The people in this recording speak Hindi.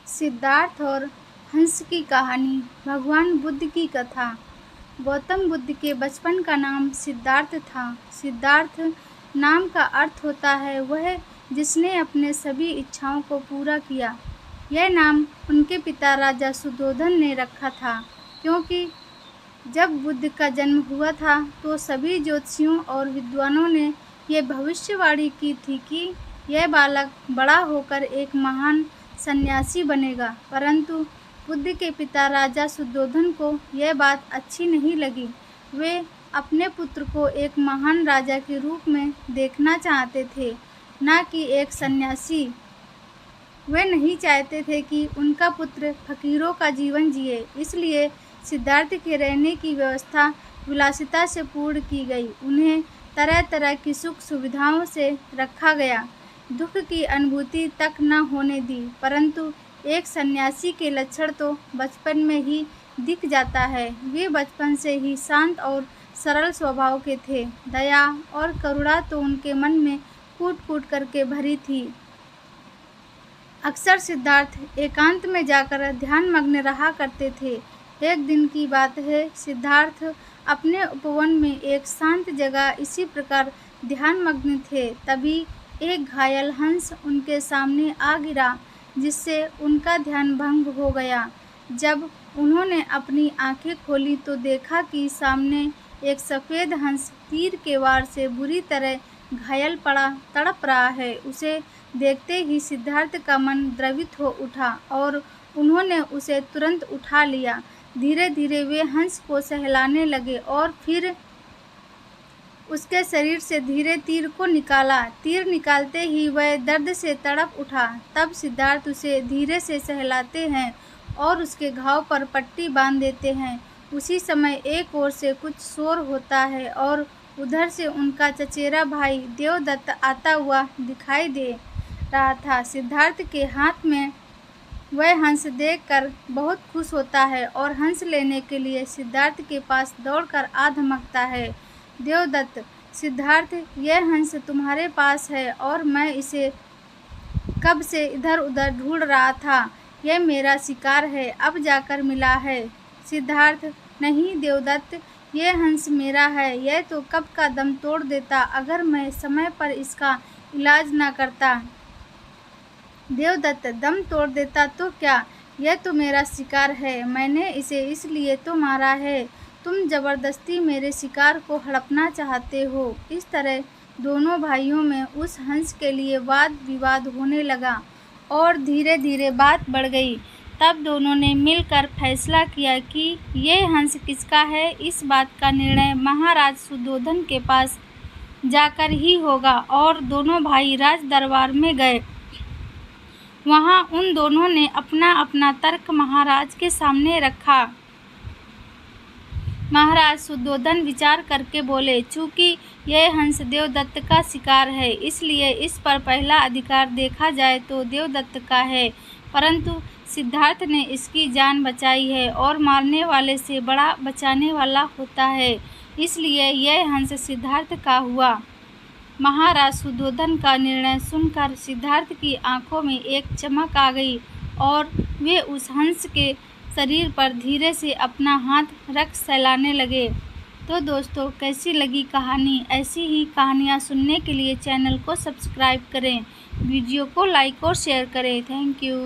सिद्धार्थ और हंस की कहानी। भगवान बुद्ध की कथा। गौतम बुद्ध के बचपन का नाम सिद्धार्थ था। सिद्धार्थ नाम का अर्थ होता है वह जिसने अपने सभी इच्छाओं को पूरा किया। यह नाम उनके पिता राजा सुद्धोधन ने रखा था, क्योंकि जब बुद्ध का जन्म हुआ था तो सभी ज्योतिषियों और विद्वानों ने यह भविष्यवाणी की थी कि यह बालक बड़ा होकर एक महान सन्यासी बनेगा। परंतु बुद्ध के पिता राजा सुद्धोधन को यह बात अच्छी नहीं लगी। वे अपने पुत्र को एक महान राजा के रूप में देखना चाहते थे, न कि एक सन्यासी। वे नहीं चाहते थे कि उनका पुत्र फकीरों का जीवन जिए, इसलिए सिद्धार्थ के रहने की व्यवस्था विलासिता से पूर्ण की गई। उन्हें तरह तरह की सुख सुविधाओं से रखा गया, दुख की अनुभूति तक न होने दी। परंतु एक सन्यासी के लक्षण तो बचपन में ही दिख जाता है। वे बचपन से ही शांत और सरल स्वभाव के थे। दया और करुणा तो उनके मन में कूट कूट करके भरी थी। अक्सर सिद्धार्थ एकांत में जाकर ध्यान मग्न रहा करते थे। एक दिन की बात है, सिद्धार्थ अपने उपवन में एक शांत जगह इसी प्रकार ध्यान मग्न थे। तभी एक घायल हंस उनके सामने आ गिरा, जिससे उनका ध्यान भंग हो गया। जब उन्होंने अपनी आंखें खोली तो देखा कि सामने एक सफ़ेद हंस तीर के वार से बुरी तरह घायल पड़ा तड़प रहा है। उसे देखते ही सिद्धार्थ का मन द्रवित हो उठा और उन्होंने उसे तुरंत उठा लिया। धीरे धीरे वे हंस को सहलाने लगे और फिर उसके शरीर से धीरे तीर को निकाला। तीर निकालते ही वह दर्द से तड़प उठा। तब सिद्धार्थ उसे धीरे से सहलाते हैं और उसके घाव पर पट्टी बांध देते हैं। उसी समय एक ओर से कुछ शोर होता है और उधर से उनका चचेरा भाई देवदत्त आता हुआ दिखाई दे रहा था। सिद्धार्थ के हाथ में वह हंस देखकर बहुत खुश होता है और हंस लेने के लिए सिद्धार्थ के पास दौड़कर आ धमकता है। देवदत्त, सिद्धार्थ, यह हंस तुम्हारे पास है और मैं इसे कब से इधर उधर ढूंढ रहा था। यह मेरा शिकार है, अब जाकर मिला है। सिद्धार्थ, नहीं देवदत्त, यह हंस मेरा है। यह तो कब का दम तोड़ देता अगर मैं समय पर इसका इलाज न करता। देवदत्त, दम तोड़ देता तो क्या, यह तो मेरा शिकार है। मैंने इसे इसलिए तो मारा है, तुम जबरदस्ती मेरे शिकार को हड़पना चाहते हो। इस तरह दोनों भाइयों में उस हंस के लिए वाद विवाद होने लगा और धीरे धीरे बात बढ़ गई। तब दोनों ने मिलकर फैसला किया कि ये हंस किसका है। इस बात का निर्णय महाराज सुद्धोधन के पास जाकर ही होगा और दोनों भाई राज दरबार में गए। वहाँ उन दोनों ने अपना अपना तर्क महाराज के सामने रखा। महाराज सुद्धोधन विचार करके बोले, चूंकि यह हंस देवदत्त का शिकार है, इसलिए इस पर पहला अधिकार देखा जाए तो देवदत्त का है। परंतु सिद्धार्थ ने इसकी जान बचाई है और मारने वाले से बड़ा बचाने वाला होता है, इसलिए यह हंस सिद्धार्थ का हुआ। महाराज सुद्धोधन का निर्णय सुनकर सिद्धार्थ की आंखों में एक चमक आ गई और वे उस हंस के शरीर पर धीरे से अपना हाथ रख सहलाने लगे। तो दोस्तों, कैसी लगी कहानी? ऐसी ही कहानियाँ सुनने के लिए चैनल को सब्सक्राइब करें, वीडियो को लाइक और शेयर करें। Thank you.